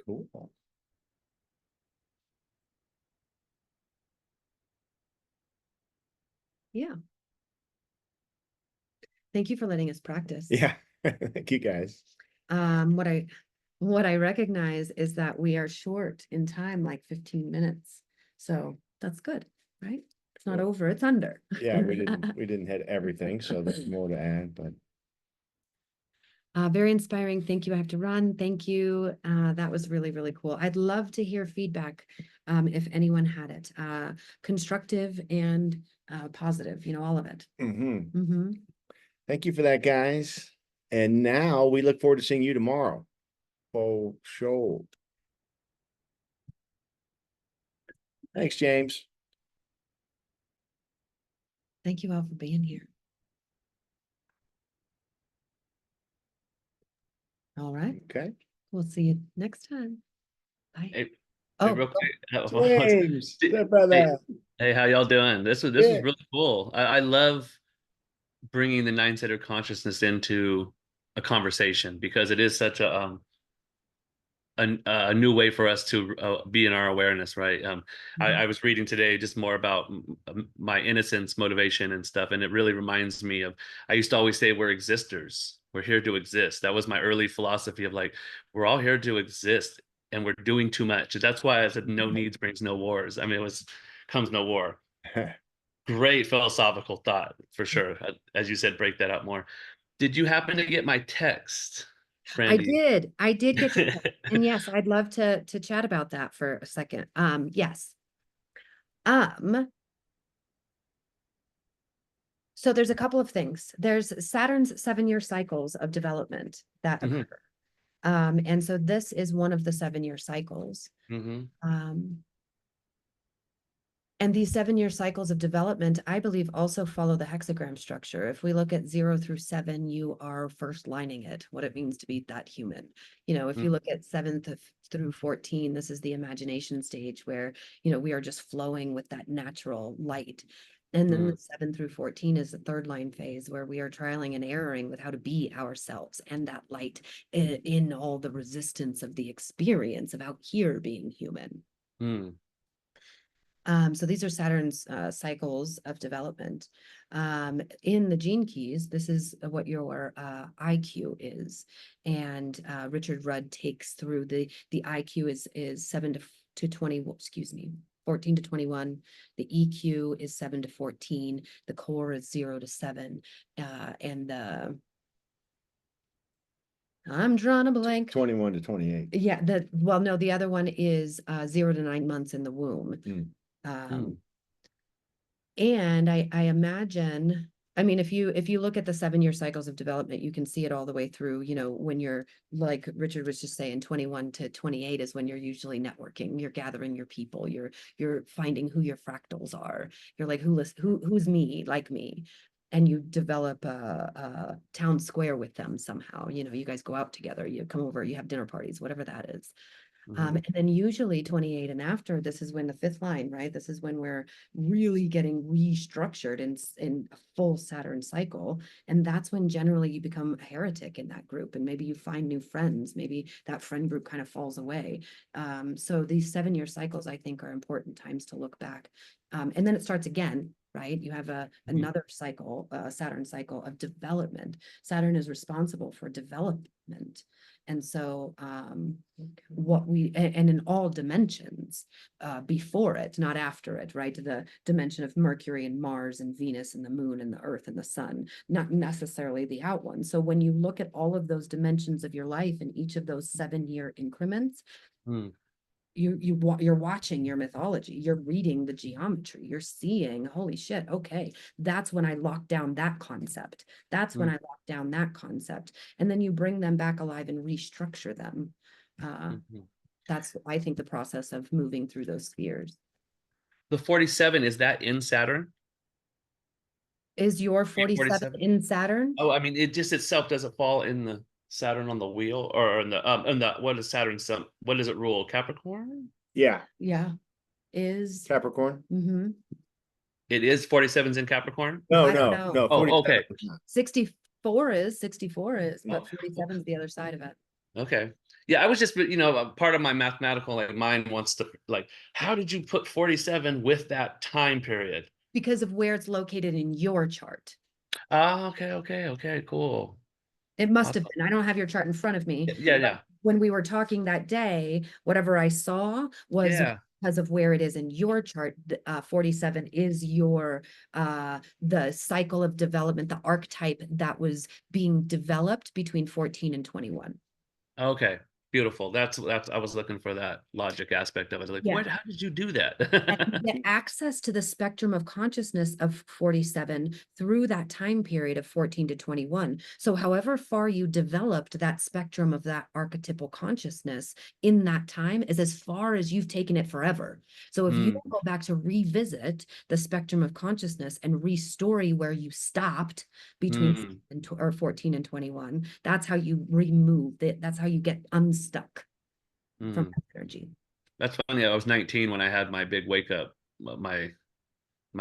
Cool. Yeah. Thank you for letting us practice. Yeah. Thank you guys. What I recognize is that we are short in time, like 15 minutes. So that's good, right? It's not over, it's under. Yeah, we didn't hit everything, so there's more to add, but very inspiring. Thank you. I have to run. Thank you. That was really, really cool. I'd love to hear feedback if anyone had it. Constructive and positive, all of it. Thank you for that, guys. And now we look forward to seeing you tomorrow. For sure. Thanks, James. Thank you all for being here. All right. Okay. We'll see you next time. Bye. Hey, Oh, real quick. James, Hey, how y'all doing? This was really cool. I love bringing the nine-setter consciousness into a conversation because it is such a new way for us to be in our awareness, right? I was reading today just more about my innocence, motivation, and stuff, and it really reminds me of, I used to always say we're existers. We're here to exist. That was my early philosophy of like, we're all here to exist, and we're doing too much. That's why I said no needs brings no wars. I mean, comes no war. Great philosophical thought for sure. As you said, break that out more. Did you happen to get my text, Brandy? I did get your text. And yes, I'd love to chat about that for a second. Yes. So there's a couple of things. There's Saturn's 7-year cycles of development that occur. And so this is one of the 7-year cycles. And these 7-year cycles of development, I believe, also follow the hexagram structure. If we look at 0 through 7, you are first lining it, what it means to be that human. If you look at 7 through 14, this is the imagination stage where, we are just flowing with that natural light. And then the 7 through 14 is the third line phase where we are trialing and erroring with how to be ourselves and that light in all the resistance of the experience of out here being human. So these are Saturn's cycles of development. In the gene keys, this is what your IQ is. And Richard Rudd takes through the IQ is 7 to 20, excuse me, 14 to 21. The EQ is 7 to 14. The core is 0 to 7. And I'm drawing a blank. 21 to 28. Yeah, no, the other one is 0 to 9 months in the womb. And I imagine, I mean, if you look at the 7-year cycles of development, you can see it all the way through, when you're, like Richard was just saying, 21 to 28 is when you're usually networking, you're gathering your people, you're finding who your fractals are. You're like, who's me, like me? And you develop a town square with them somehow. You guys go out together, you come over, you have dinner parties, whatever that is. And then usually 28 and after, this is when the 5th line, right? This is when we're really getting restructured in a full Saturn cycle. And that's when generally you become a heretic in that group. And maybe you find new friends. Maybe that friend group kind of falls away. So these 7-year cycles, I think, are important times to look back. And then it starts again, right? You have another cycle, a Saturn cycle of development. Saturn is responsible for development. And so and in all dimensions before it, not after it, right? The dimension of Mercury and Mars and Venus and the moon and the earth and the sun, not necessarily the out one. So when you look at all of those dimensions of your life in each of those 7-year increments, you're watching your mythology, you're reading the geometry, you're seeing, holy shit, okay, that's when I lock down that concept. That's when I lock down that concept. And then you bring them back alive and restructure them. That's, I think, the process of moving through those spheres. The 47, is that in Saturn? Is your 47 in Saturn? Oh, I mean, it just itself doesn't fall in the Saturn on the wheel, or in the what is Saturn? What does it rule? Capricorn? Yeah, Yeah. Is Capricorn. It is 47's in Capricorn? No, I don't no, know. no. Oh, 47 okay. was not. 64 is, but Oh. 47 is the other side of it. Okay. Yeah, I was just, part of my mathematical mind wants to, like, how did you put 47 with that time period? Because of where it's located in your chart. Ah, okay, cool. It must have Awesome. been. I don't have your chart in front of me. Yeah. When we were talking that day, whatever I saw was Yeah. because of where it is in your chart. 47 is your the cycle of development, the archetype that was being developed between 14 and 21. Okay. Beautiful. That's I was looking for that logic aspect of it. Like, Yeah. how did you do that? And you get access to the spectrum of consciousness of 47 through that time period of 14 to 21. So however far you developed that spectrum of that archetypal consciousness in that time is as far as you've taken it forever. So if you go back to revisit the spectrum of consciousness and restory where you stopped between 14 and 21, that's how you remove it. That's how you get unstuck from that energy. That's funny. I was 19 when I had my big wake up, my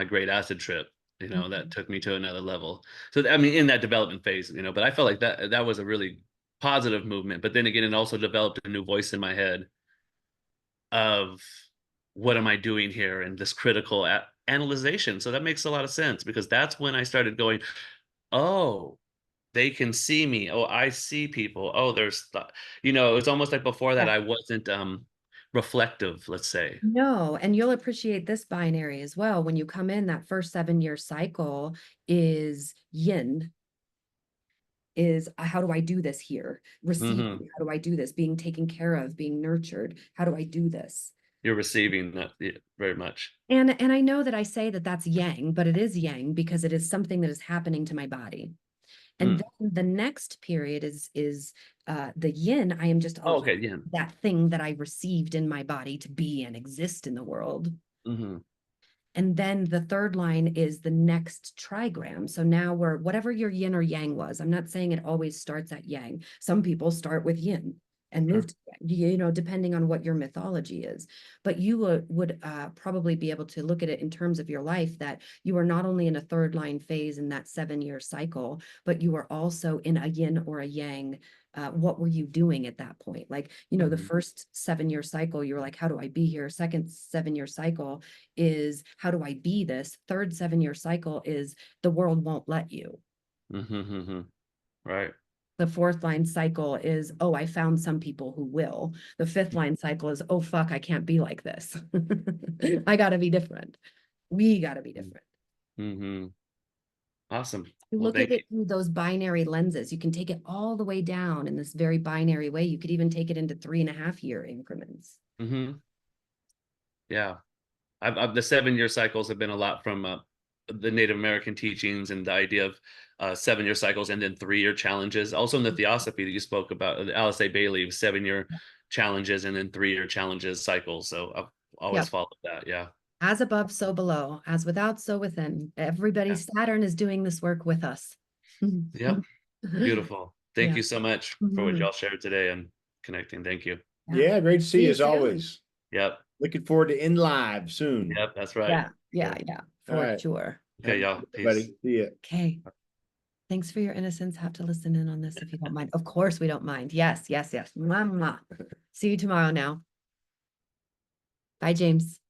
great acid trip, that took me to another level. So, I mean, in that development phase, but I felt like that was a really positive movement. But then again, it also developed a new voice in my head of what am I doing here, and this critical analyzation. So that makes a lot of sense, because that's when I started going, oh, they can see me. Oh, I see people. Oh, there's it's almost like before that Yeah. I wasn't reflective, let's say. No, and you'll appreciate this binary as well. When you come in, that first 7-year cycle is yin, is how do I do this here? Receiving, how do I do this? Being taken care of, being nurtured. How do I do this? You're receiving that very much. And I know that I say that that's yang, but it is yang because it is something that is happening to my body. And then the next period is the yin. I am just Oh, okay, yeah. that thing that I received in my body to be and exist in the world. And then the third line is the next trigram. So now we're whatever your yin or yang was. I'm not saying it always starts at yang. Some people start with yin and move to yang, depending on what your mythology is. But you would probably be able to look at it in terms of your life, that you are not only in a third line phase in that 7-year cycle, but you are also in a yin or a yang. What were you doing at that point? Like, the first 7-year cycle, you were like, how do I be here? Second 7-year cycle is, how do I be this? Third 7-year cycle is, the world won't let you. Right. The fourth line cycle is, oh, I found some people who will. The fifth line cycle is, oh, fuck, I can't be like this. I got to be different. We got to be different. Awesome. You look at it through those binary lenses. You can take it all the way down in this very binary way. You could even take it into 3.5-year increments. Yeah. The 7-year cycles have been a lot from the Native American teachings, and the idea of 7-year cycles and then 3-year challenges. Also in the theosophy that you spoke about, Alice A. Bailey, 7-year challenges and then 3-year challenges cycles. So I've always followed that. Yeah. As above, so below. As without, so within. Everybody's Saturn is doing this work with us. Yep. Beautiful. Thank you so much for what y'all shared today and connecting. Thank you. Yeah, great to see you as always. Yep. Looking forward to In Live soon. Yep, that's right. Yeah, for sure. Okay, y'all. Peace. See ya. Okay. Thanks for your innocence. Have to listen in on this if you don't mind. Of course we don't mind. Yes. Mwah, mwah. See you tomorrow now. Bye, James.